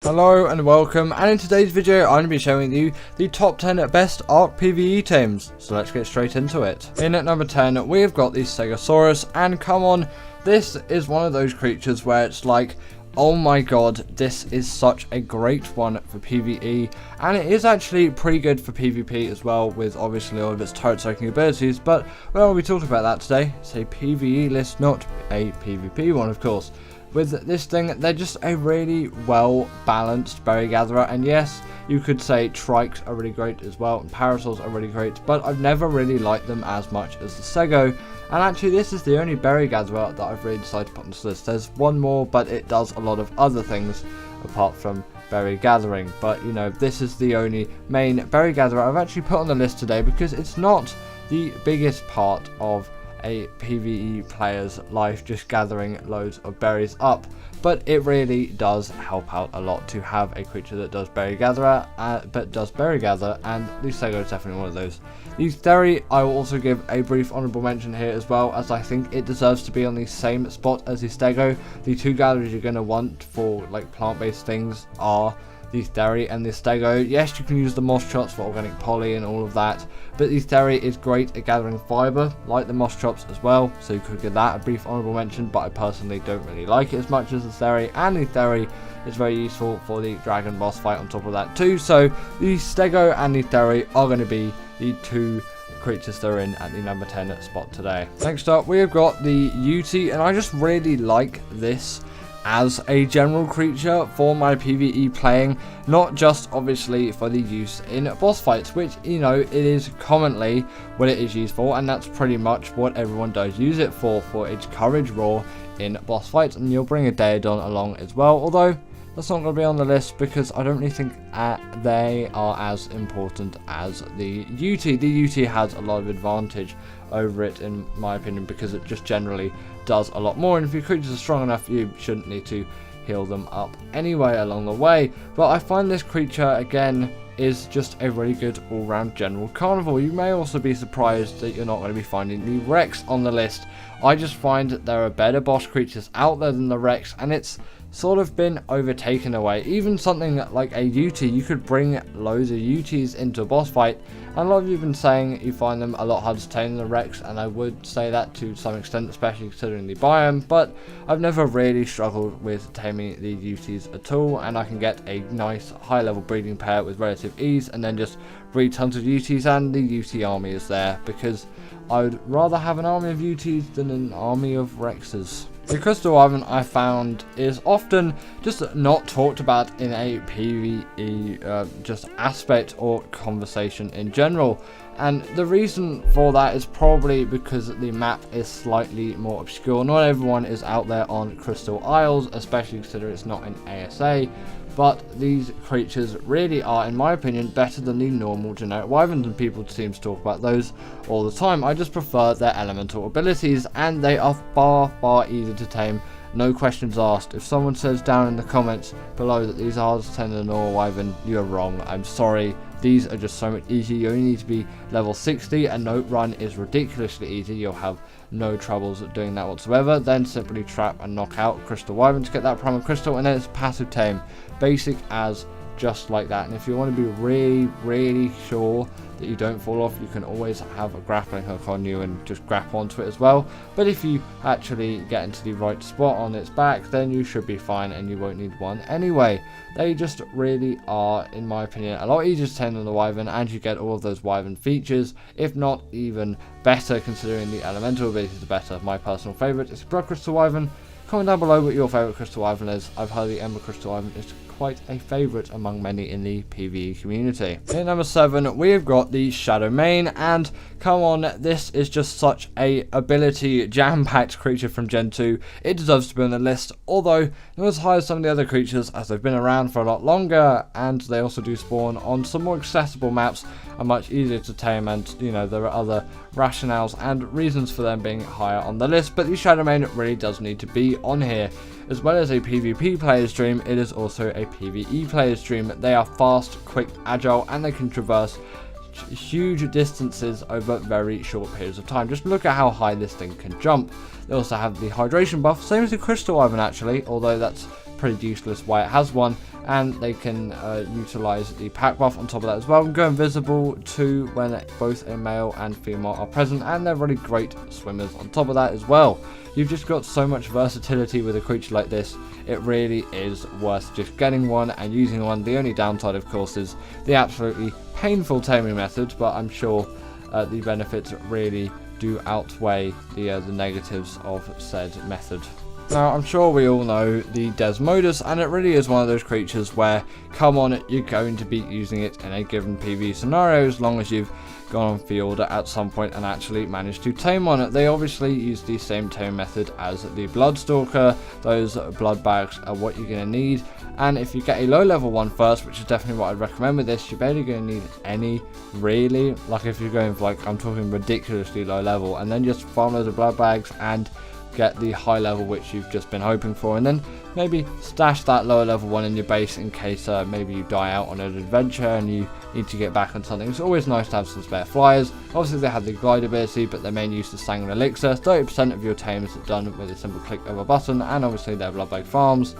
Hello and welcome, and in today's video I'm going to be showing you the top 10 best Arc PVE tames, so let's get straight into it. In at number 10 we have got the Stegosaurus, and come on, this is one of those creatures where it's like, oh my god, this is such a great one for PvE, and it is actually pretty good for PvP as well, with obviously all of its turret soaking abilities, but well, we talked about that today. It's a PvE list, not a PvP one, of course. With this thing, they're just a really well balanced berry gatherer, and yes, you could say trikes are really great as well, and parasols are really great, but I've never really liked them as much as the Stego, and actually this is the only berry gatherer that I've really decided to put on this list. There's one more, but it does a lot of other things apart from berry gathering, but you know, this is the only main berry gatherer I've actually put on the list today because it's not the biggest part of a PvE player's life, just gathering loads of berries up, but it really does help out a lot to have a creature that does berry gather, and the Stego is definitely one of those. The Theory I will also give a brief honourable mention here as well, as I think it deserves to be on the same spot as the Stego. The two galleries you're going to want for like plant-based things are the Theory and the Stego. Yes, you can use the moss chops for organic poly and all of that, but the Theory is great at gathering fibre, like the moss chops as well, so you could give that a brief honourable mention, but I personally don't really like it as much as the Theory, and the Theory is very useful for the dragon boss fight on top of that too, so the Stego and the Theory are going to be the two creatures that are in at the number 10 spot today. Next up we have got the Yuti, and I just really like this as a general creature for my PvE playing, not just obviously for the use in boss fights, which, you know, it is commonly what it is used for, and that's pretty much what everyone does use it for its courage roar in boss fights, and you'll bring a Daedon along as well, although that's not going to be on the list because I don't really think they are as important as the Yuti. The Yuti has a lot of advantage over it in my opinion because it just generally does a lot more, and if your creatures are strong enough you shouldn't need to heal them up anyway along the way. But I find this creature again is just a really good all-round general carnivore. You may also be surprised that you're not going to be finding the Rex on the list. I just find that there are better boss creatures out there than the Rex, and it's sort of been overtaken away. Even something like a Yuti, you could bring loads of Yutis into a boss fight, and a lot of you have been saying you find them a lot harder to tame than the Rex, and I would say that to some extent, especially considering the biome, but I've never really struggled with taming the Yutis at all, and I can get a nice high level breeding pair with relative ease, and then just breed tons of Yutis, and the Yuti army is there, because I would rather have an army of Yutis than an army of Rexes. The Crystal Wyvern I found is often just not talked about in a PvE just aspect or conversation in general, and the reason for that is probably because the map is slightly more obscure. Not everyone is out there on Crystal Isles, especially considering it's not in ASA, but these creatures really are, in my opinion, better than the normal generic wyverns, and people seem to talk about those all the time. I just prefer their elemental abilities, and they are far easier to tame, no questions asked. If someone says down in the comments below that these are harder to tame than a normal wyvern, you're wrong. I'm sorry. These are just so much easier. You only need to be level 60, and Note Run is ridiculously easy. You'll have no troubles doing that whatsoever. Then simply trap and knock out Crystal Wyvern to get that Primal Crystal, and then it's passive tame. Basic as just like that. And if you want to be really sure that you don't fall off, you can always have a grappling hook on you and just grapple onto it as well. But if you actually get into the right spot on its back, then you should be fine and you won't need one anyway. They just really are, in my opinion, a lot easier to tame than the Wyvern, and you get all of those Wyvern features, if not even better, considering the elemental abilities are better. My personal favourite is Blood Crystal Wyvern. Comment down below what your favourite Crystal Wyvern is. I've heard the Ember Crystal Wyvern is quite a favourite among many in the PvE community. In number 7 we have got the Shadowmane, and come on, this is just such a ability jam-packed creature from Gen 2. It deserves to be on the list, although not as high as some of the other creatures, as they've been around for a lot longer, and they also do spawn on some more accessible maps, are much easier to tame, and you know, there are other rationales and reasons for them being higher on the list, but the Shadowmane really does need to be on here. As well as a PvP player's dream, it is also a PvE player's dream. They are fast, quick, agile, and they can traverse huge distances over very short periods of time. Just look at how high this thing can jump. They also have the hydration buff, same as the Crystal Wyvern actually, although that's pretty useless why it has one, and they can utilize the pack buff on top of that as well, and go invisible too when both a male and female are present, and they're really great swimmers on top of that as well. You've just got so much versatility with a creature like this. It really is worth just getting one and using one. The only downside, of course, is the absolutely painful taming method, but I'm sure the benefits really do outweigh the negatives of said method. Now, I'm sure we all know the Desmodus, and it really is one of those creatures where, come on, you're going to be using it in a given PvE scenario as long as you've gone on field at some point and actually managed to tame one. They obviously use the same tame method as the Bloodstalker. Those blood bags are what you're going to need, and if you get a low level one first, which is definitely what I'd recommend with this, you're barely going to need any, really. Like if you're going for, like, I'm talking ridiculously low level, and then just farm loads of blood bags and get the high level which you've just been hoping for, and then maybe stash that lower level one in your base in case maybe you die out on an adventure and you need to get back on something. It's always nice to have some spare flyers. Obviously they have the glide ability, but their main use is Sanguine Elixir. 30% of your tames are done with a simple click of a button, and obviously their blood bag farms.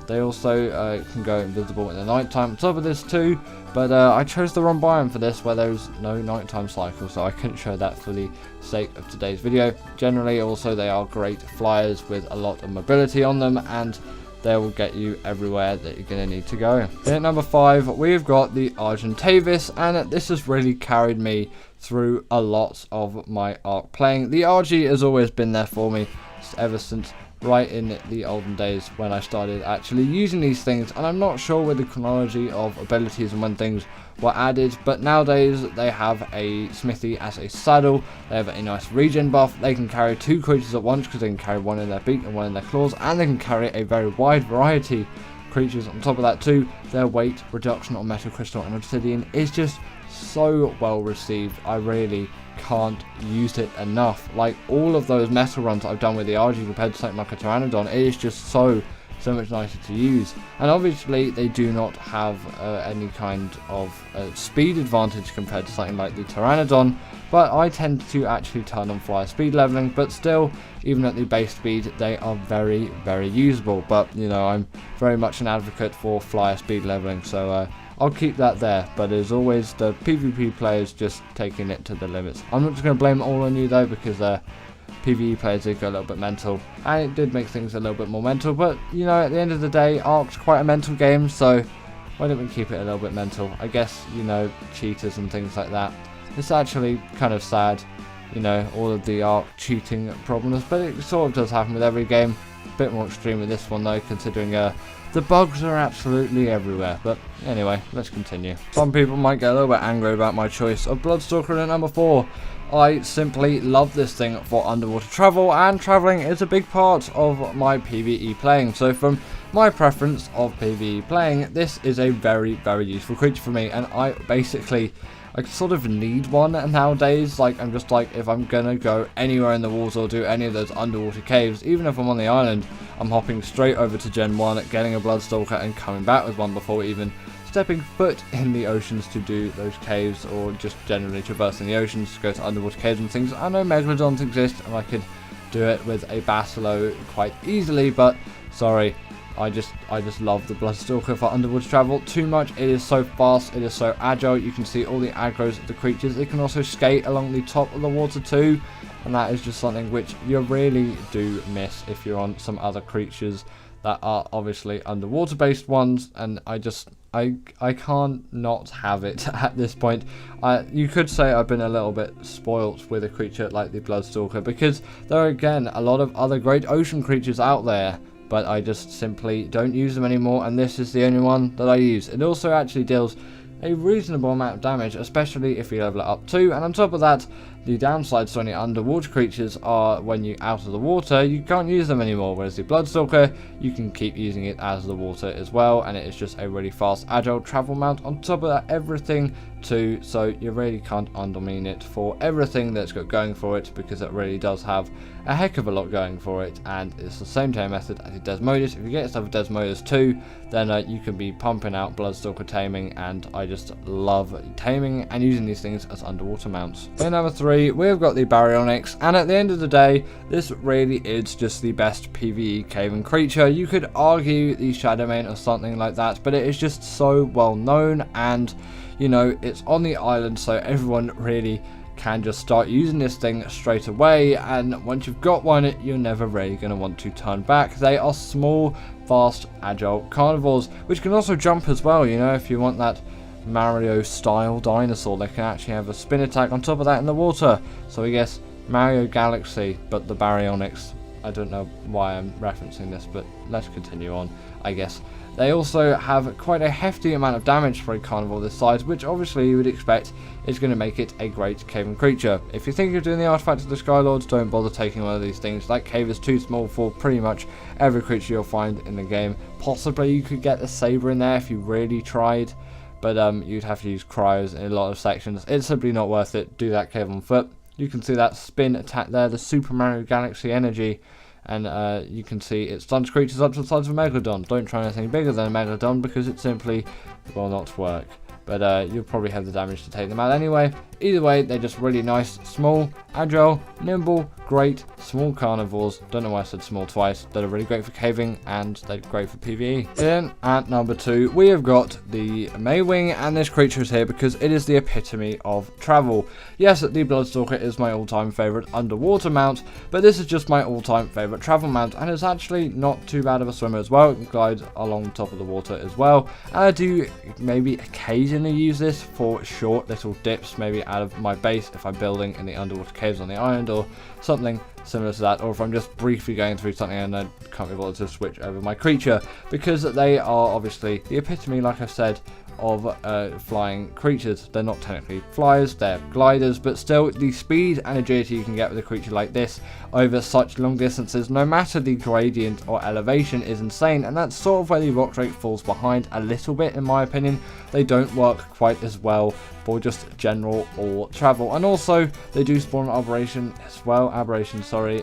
They also can go invisible in the night time on top of this too, but I chose the wrong biome for this where there's no nighttime cycle, so I couldn't show that for the sake of today's video. Generally also they are great flyers with a lot of mobility on them, and they will get you everywhere that you're going to need to go. In at number 5 we've got the Argentavis, and this has really carried me through a lot of my Ark playing. The RG has always been there for me ever since right in the olden days when I started actually using these things, and I'm not sure with the chronology of abilities and when things were added, but nowadays they have a smithy as a saddle. They have a nice regen buff. They can carry 2 creatures at once because they can carry one in their beak and one in their claws, and they can carry a very wide variety of creatures on top of that too. Their weight reduction on metal, crystal and obsidian is just so well received. I really can't use it enough. Like all of those metal runs I've done with the RG compared to something like a Pteranodon, it is just so much nicer to use. And obviously they do not have any kind of speed advantage compared to something like the Pteranodon, but I tend to actually turn on flyer speed leveling, but still, even at the base speed, they are very, very usable. But you know, I'm very much an advocate for flyer speed leveling, so I'll keep that there. But as always, the PvP players just taking it to the limits. I'm not just going to blame it all on you though, because PvE players did go a little bit mental, and it did make things a little bit more mental. But you know, at the end of the day, Ark's quite a mental game, so why don't we keep it a little bit mental? I guess, you know, cheaters and things like that. It's actually kind of sad, you know, all of the Ark cheating problems, but it sort of does happen with every game. A bit more extreme with this one though, considering the bugs are absolutely everywhere. But anyway, let's continue. Some people might get a little bit angry about my choice of Bloodstalker in at number 4. I simply love this thing for underwater travel, and traveling is a big part of my PvE playing. So from my preference of PvE playing, this is a very, very useful creature for me, and I sort of need one nowadays. Like, I'm just like, if I'm gonna go anywhere in the water or do any of those underwater caves, even if I'm on the island, I'm hopping straight over to Gen 1, getting a Bloodstalker and coming back with one before even stepping foot in the oceans to do those caves, or just generally traversing the oceans to go to underwater caves and things. I know Megalodons exist and I could do it with a Basilo quite easily, but sorry, I just love the Bloodstalker for underwater travel too much. It is so fast, it is so agile. You can see all the aggros of the creatures. It can also skate along the top of the water too, and that is just something which you really do miss if you're on some other creatures that are obviously underwater based ones, and I can't not have it at this point. You could say I've been a little bit spoilt with a creature like the Bloodstalker, because there are again a lot of other great ocean creatures out there, but I just simply don't use them anymore, and this is the only one that I use. It also actually deals a reasonable amount of damage, especially if you level it up too, and on top of that, the downsides to any underwater creatures are when you're out of the water, you can't use them anymore, whereas the Bloodstalker, you can keep using it as the water as well, and it is just a really fast, agile travel mount. On top of that, everything too, so you really can't undermine it for everything that's got going for it, because it really does have a heck of a lot going for it, and it's the same tame method as the Desmodus. If you get yourself a Desmodus too, then you can be pumping out Bloodstalker taming, and I just love taming and using these things as underwater mounts. In number 3, 3, we've got the Baryonyx, and at the end of the day, this really is just the best PvE cavern creature. You could argue the Shadowmane or something like that, but it is just so well known, and you know, it's on the island, so everyone really can just start using this thing straight away, and once you've got one, you're never really going to want to turn back. They are small, fast, agile carnivores, which can also jump as well. You know, if you want that Mario style dinosaur, they can actually have a spin attack on top of that in the water. So I guess Mario Galaxy, but the Baryonyx. I don't know why I'm referencing this, but let's continue on, I guess. They also have quite a hefty amount of damage for a carnivore this size, which obviously you would expect is going to make it a great cavern creature. If you think you're doing the artifact of the Skylords, don't bother taking one of these things. That cave is too small for pretty much every creature you'll find in the game. Possibly you could get the Saber in there if you really tried, but you'd have to use cryos in a lot of sections. It's simply not worth it. Do that cave on foot. You can see that spin attack there, the Super Mario Galaxy energy. And you can see it stuns creatures up to the size of a Megalodon. Don't try anything bigger than a Megalodon because it simply will not work. But you'll probably have the damage to take them out anyway. Either way, they're just really nice, small, agile, nimble, great, small carnivores. Don't know why I said small twice. They're really great for caving and they're great for PvE. Then at number 2, we have got the Maewing, and this creature is here because it is the epitome of travel. Yes, the Bloodstalker is my all-time favourite underwater mount, but this is just my all-time favourite travel mount, and it's actually not too bad of a swimmer as well. It can glide along top of the water as well. And I do maybe occasionally use this for short little dips, maybe out of my base if I'm building in the underwater caves on the island or something similar to that, or if I'm just briefly going through something and I can't be bothered to switch over my creature, because they are obviously the epitome, like I said, of flying creatures. They're not technically flyers, they're gliders, but still the speed and agility you can get with a creature like this over such long distances, no matter the gradient or elevation, is insane. And that's sort of where the rock drake falls behind a little bit, in my opinion. They don't work quite as well for just general or travel, and also they do spawn aberration as well,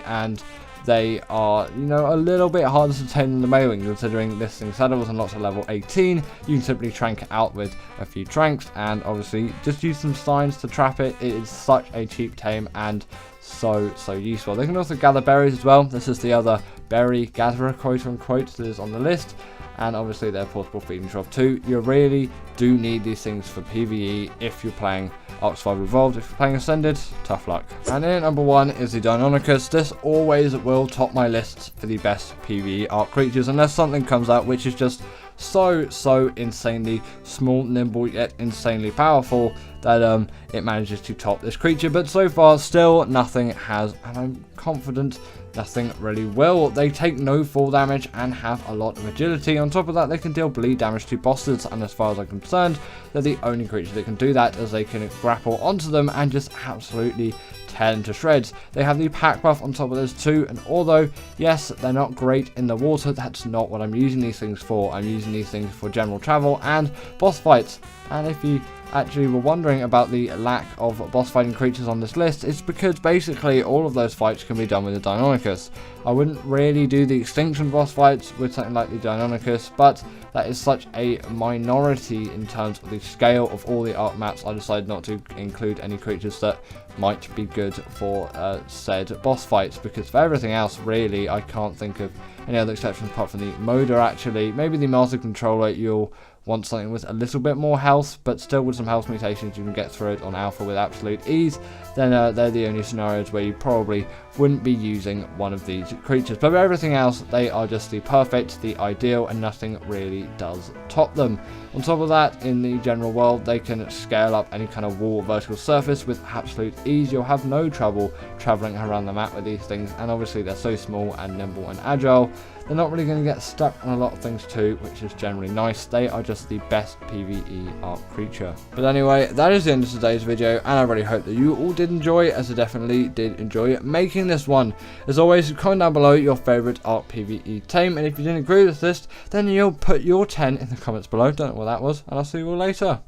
and they are, you know, a little bit harder to tame than the Maewing, considering this thing saddles unlocks at level 18. You can simply trank it out with a few tranks, and obviously just use some signs to trap it. It is such a cheap tame and so useful. They can also gather berries as well. This is the other berry gatherer, quote unquote, that is on the list. And obviously they're portable feeding trough too. You really do need these things for PvE if you're playing Ark Survival Evolved. If you're playing Ascended, tough luck. And in at number 1 is the Deinonychus. This always will top my lists for the best PvE Ark creatures, unless something comes out which is just so insanely small, nimble, yet insanely powerful that it manages to top this creature. But so far, still nothing has, and I'm confident nothing really will. They take no fall damage and have a lot of agility. On top of that, they can deal bleed damage to bosses, and as far as I'm concerned, they're the only creature that can do that, as they can grapple onto them and just absolutely tear them to shreds. They have the pack buff on top of those too, and although yes, they're not great in the water, that's not what I'm using these things for. I'm using these things for general travel and boss fights. And if you actually were wondering about the lack of boss fighting creatures on this list, it's because basically all of those fights can be done with the Deinonychus. I wouldn't really do the extinction boss fights with something like the Deinonychus, but that is such a minority in terms of the scale of all the Ark maps. I decided not to include any creatures that might be good for said boss fights, because for everything else really I can't think of any other exceptions apart from the Moder. Actually, maybe the Master Controller, you'll want something with a little bit more health, but still with some health mutations you can get through it on alpha with absolute ease. Then they're the only scenarios where you probably wouldn't be using one of these creatures. But for everything else, they are just the perfect, the ideal, and nothing really does top them. On top of that, in the general world, they can scale up any kind of wall or vertical surface with absolute ease. You'll have no trouble traveling around the map with these things, and obviously they're so small and nimble and agile. They're not really going to get stuck on a lot of things too, which is generally nice. They are just the best PvE Ark creature. But anyway, that is the end of today's video, and I really hope that you all did enjoy, as I definitely did enjoy making this one. As always, comment down below your favourite Ark PvE tame, and if you didn't agree with this, then you'll put your 10 in the comments below. Don't know what that was, and I'll see you all later.